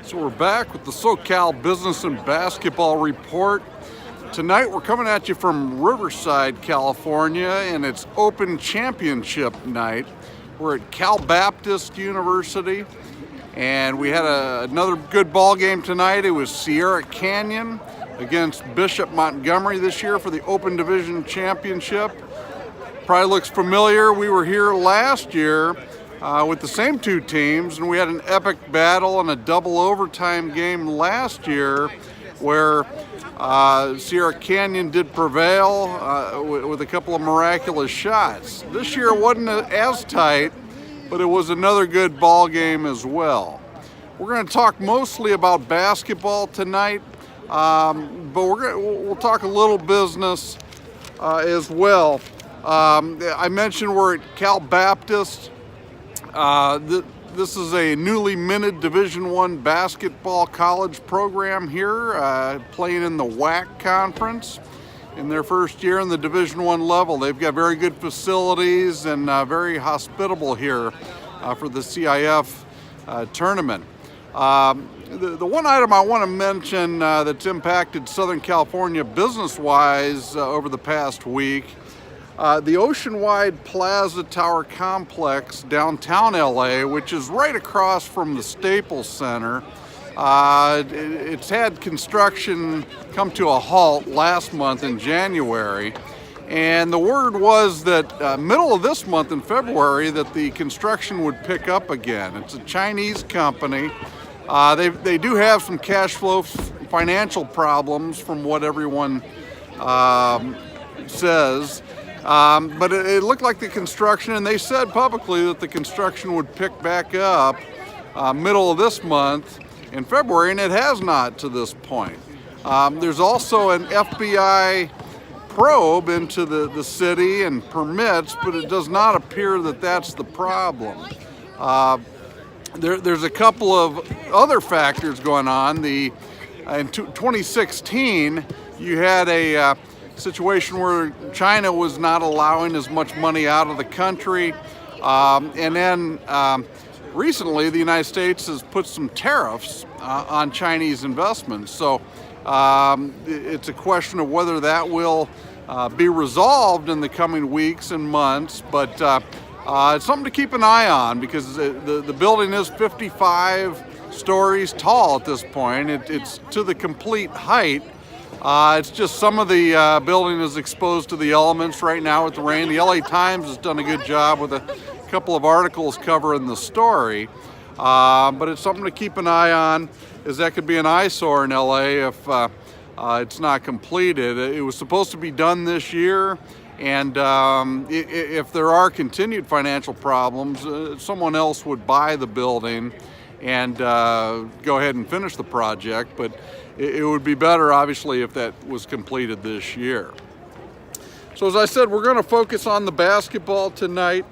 So we're back with the SoCal Business and Basketball Report. Tonight we're coming at you from Riverside, California, and it's Open Championship night. We're at Cal Baptist University, and we had another good ball game tonight. It was Sierra Canyon against Bishop Montgomery this year for the Open Division Championship. Probably looks familiar. We were here last year with the same two teams, and we had an epic battle and a double overtime game last year where Sierra Canyon did prevail with a couple of miraculous shots. This year it wasn't as tight, but it was another good ball game as well. We're going to talk mostly about basketball tonight, but we'll talk a little business as well. I mentioned we're at Cal Baptist. This is a newly minted Division I basketball college program here, playing in the WAC conference in their first year in the Division I level. They've got very good facilities and very hospitable here for the CIF tournament. The one item I want to mention that's impacted Southern California business-wise over the past week, the Oceanwide Plaza Tower Complex downtown LA, which is right across from the Staples Center. It's had construction come to a halt last month in January, and the word was that middle of this month in February that the construction would pick up again. It's a Chinese company. They do have some cash flow financial problems from what everyone says. But it looked like the construction, and they said publicly that the construction would pick back up middle of this month in February, and it has not to this point. There's also an FBI probe into the city and permits, but it does not appear that that's the problem. There's a couple of other factors going on. In 2016, you had a situation where China was not allowing as much money out of the country, and then recently the United States has put some tariffs on Chinese investments. So it's a question of whether that will be resolved in the coming weeks and months, but it's something to keep an eye on because the building is 55 stories tall at this point. It's to the complete height. It's just some of the building is exposed to the elements right now with the rain. The LA Times has done a good job with a couple of articles covering the story, but it's something to keep an eye on, as that could be an eyesore in LA if it's not completed. It was supposed to be done this year, and if there are continued financial problems, someone else would buy the building and go ahead and finish the project, but it would be better, obviously, if that was completed this year. So as I said, we're going to focus on the basketball tonight.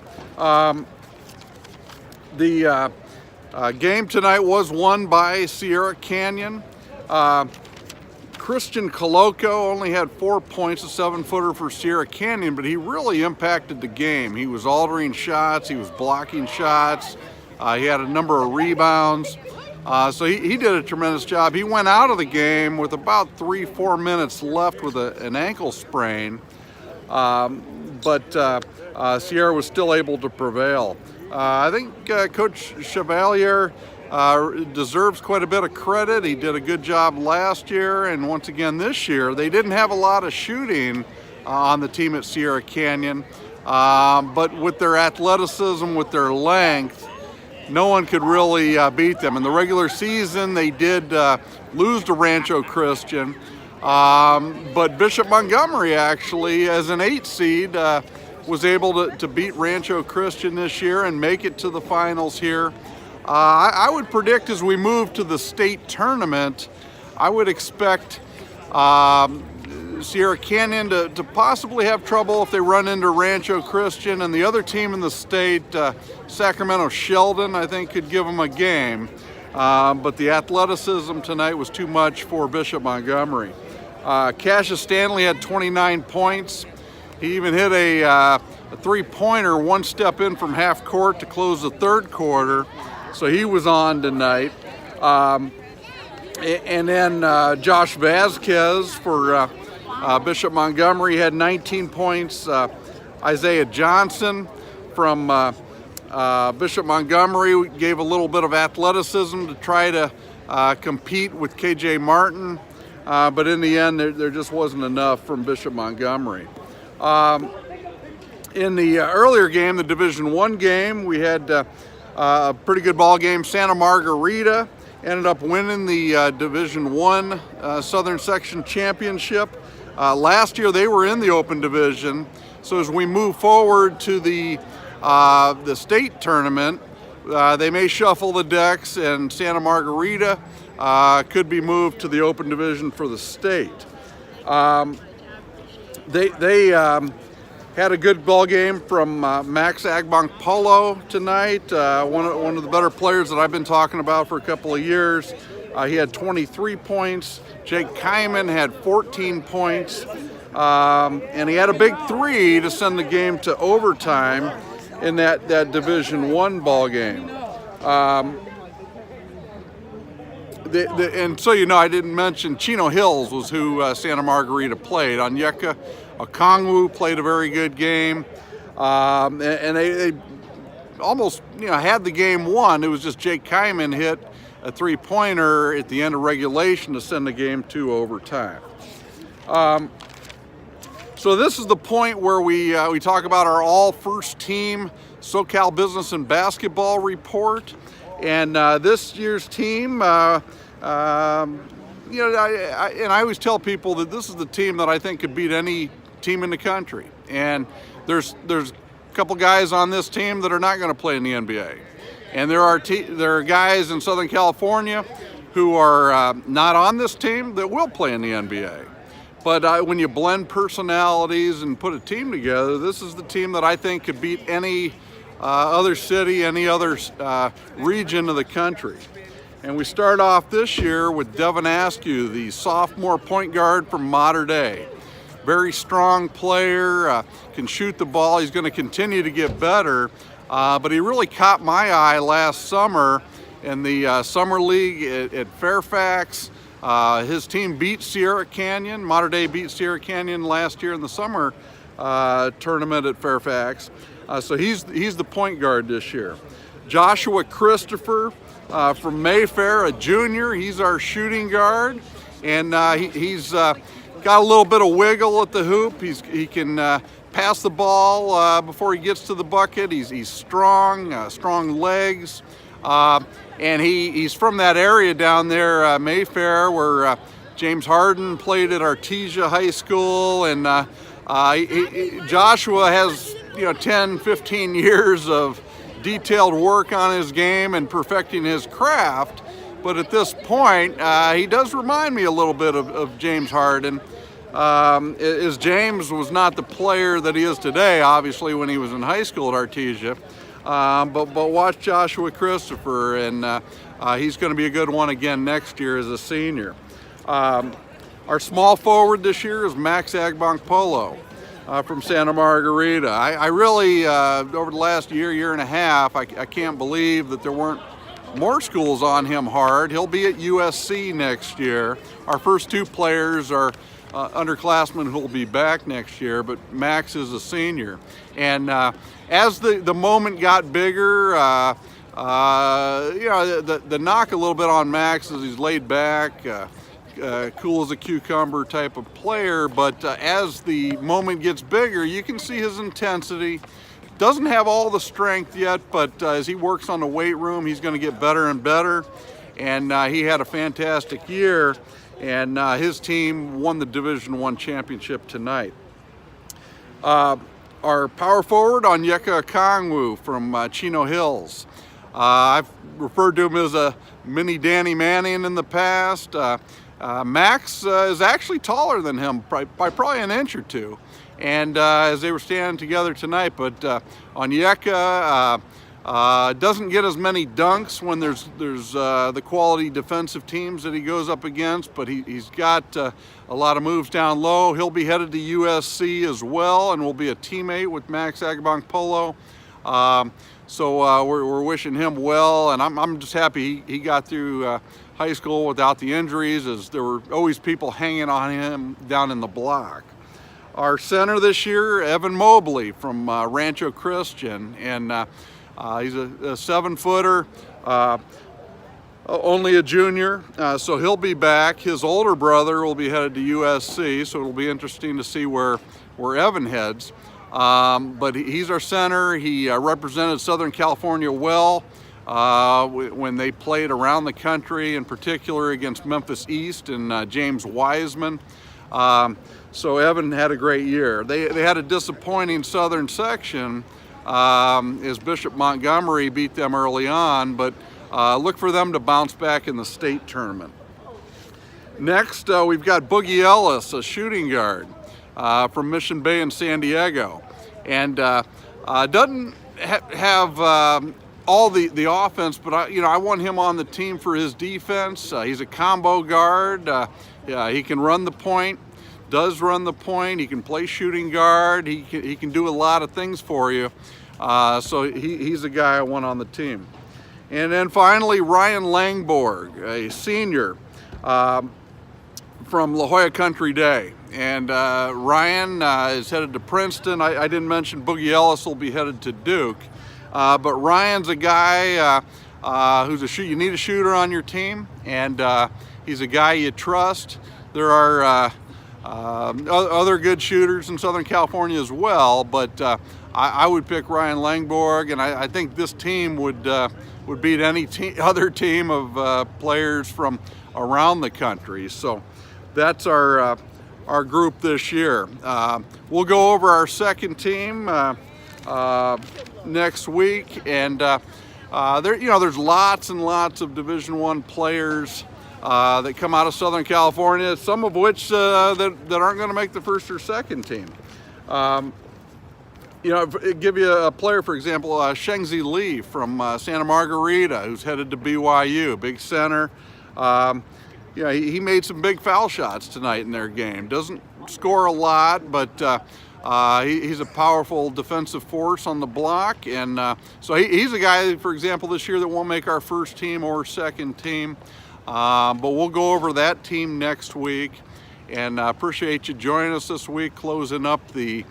The game tonight was won by Sierra Canyon. Christian Coloco only had 4 points, a 7-footer for Sierra Canyon, but he really impacted the game. He was altering shots, he was blocking shots, he had a number of rebounds. So he did a tremendous job. He went out of the game with about 3-4 minutes left with an ankle sprain, but Sierra was still able to prevail. I think Coach Chevalier deserves quite a bit of credit. He did a good job last year, and once again this year. They didn't have a lot of shooting on the team at Sierra Canyon, but with their athleticism, with their length, no one could really beat them. In the regular season, they did lose to Rancho Christian, but Bishop Montgomery actually, as an 8 seed, was able to beat Rancho Christian this year and make it to the finals here. I would predict as we move to the state tournament, I would expect Sierra Canyon to possibly have trouble if they run into Rancho Christian, and the other team in the state, Sacramento Sheldon, I think could give them a game. But the athleticism tonight was too much for Bishop Montgomery. Cassius Stanley had 29 points. He even hit a three-pointer one step in from half court to close the third quarter. So he was on tonight. And then Josh Vasquez for Bishop Montgomery had 19 points. Isaiah Johnson from Bishop Montgomery gave a little bit of athleticism to try to compete with KJ Martin, but in the end there just wasn't enough from Bishop Montgomery. In the earlier game, the Division I game, we had a pretty good ball game. Santa Margarita ended up winning the Division I Southern Section Championship. Last year they were in the open division, so as we move forward to the state tournament, they may shuffle the decks, and Santa Margarita could be moved to the open division for the state. They had a good ball game from Max Agbank Polo tonight, one of the better players that I've been talking about for a couple of years. He had 23 points. Jake Kyman had 14 points, and he had a big three to send the game to overtime in that Division I ball game. And so you know, I didn't mention Chino Hills was who Santa Margarita played. Onyeka Okongwu played a very good game, and they almost had the game won. It was just Jake Kyman hit a three-pointer at the end of regulation to send the game to overtime. So this is the point where we talk about our all first team SoCal Business and Basketball report, and this year's team. I always tell people that this is the team that I think could beat any team in the country. And there's a couple guys on this team that are not going to play in the NBA, and there are guys in Southern California who are not on this team that will play in the NBA. But when you blend personalities and put a team together, this is the team that I think could beat any other city, any other region of the country. And we start off this year with Devin Askew, the sophomore point guard from Mater Dei. Very strong player, can shoot the ball. He's going to continue to get better, but he really caught my eye last summer in the summer league at Fairfax. His team beat Sierra Canyon. Mater Dei beat Sierra Canyon last year in the summer tournament at Fairfax. So he's the point guard this year. Joshua Christopher from Mayfair, a junior. He's our shooting guard, and he's got a little bit of wiggle at the hoop. He can pass the ball before he gets to the bucket. He's strong, strong legs, and he's from that area down there, Mayfair, where James Harden played at Artesia High School, and Joshua has 10, 15 years of detailed work on his game and perfecting his craft, but at this point he does remind me a little bit of James Harden. As James was not the player that he is today, obviously, when he was in high school at Artesia, but watch Joshua Christopher, and he's going to be a good one again next year as a senior. Our small forward this year is Max Agbank Polo from Santa Margarita. I really, over the last year and a half, I can't believe that there weren't more schools on him hard. He'll be at USC next year. Our first two players are underclassmen who will be back next year, but Max is a senior. And as the moment got bigger, the knock a little bit on Max is he's laid back, cool as a cucumber type of player, but as the moment gets bigger, you can see his intensity. Doesn't have all the strength yet, but as he works on the weight room, he's going to get better and better. And he had a fantastic year, and his team won the Division I championship tonight. Our power forward, Onyeka Okongwu from Chino Hills. I've referred to him as a mini Danny Manning in the past. Max is actually taller than him by probably an inch or two, and as they were standing together tonight, but Onyeka doesn't get as many dunks when there's the quality defensive teams that he goes up against, but he's got a lot of moves down low. He'll be headed to USC as well, and will be a teammate with Max Agbank Polo. So we're wishing him well, and I'm just happy he got through high school without the injuries, as there were always people hanging on him down in the block. Our center this year, Evan Mobley from Rancho Christian, and he's a 7-footer, only a junior, so he'll be back. His older brother will be headed to USC, so it'll be interesting to see where Evan heads. But he's our center. He represented Southern California well when they played around the country, in particular against Memphis East and James Wiseman. So Evan had a great year. They had a disappointing Southern section as Bishop Montgomery beat them early on, but look for them to bounce back in the state tournament. Next, we've got Boogie Ellis, a shooting guard from Mission Bay in San Diego, and doesn't have all the offense, but I want him on the team for his defense. He's a combo guard. He can run the point, does run the point. He can play shooting guard. He can do a lot of things for you. So he's a guy I want on the team. And then finally, Ryan Langborg, a senior from La Jolla Country Day. And Ryan is headed to Princeton. I didn't mention Boogie Ellis will be headed to Duke. But Ryan's a guy who's you need a shooter on your team, and he's a guy you trust. There are other good shooters in Southern California as well, but I would pick Ryan Langborg, and I think this team would beat any other team of players from around the country. So that's our group this year. We'll go over our second team next week, and there's lots and lots of Division I players that come out of Southern California, some of which that aren't going to make the first or second team. Give you a player, for example, Shengzi Lee from Santa Margarita, who's headed to BYU, big center. He made some big foul shots tonight in their game. Doesn't score a lot, but he's a powerful defensive force on the block, and so he's a guy, for example, this year that won't make our first team or second team. But we'll go over that team next week, and appreciate you joining us this week, closing up the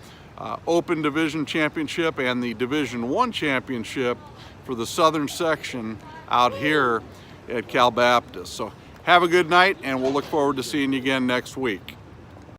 Open Division Championship and the Division I Championship for the Southern section out here at Cal Baptist. So have a good night, and we'll look forward to seeing you again next week.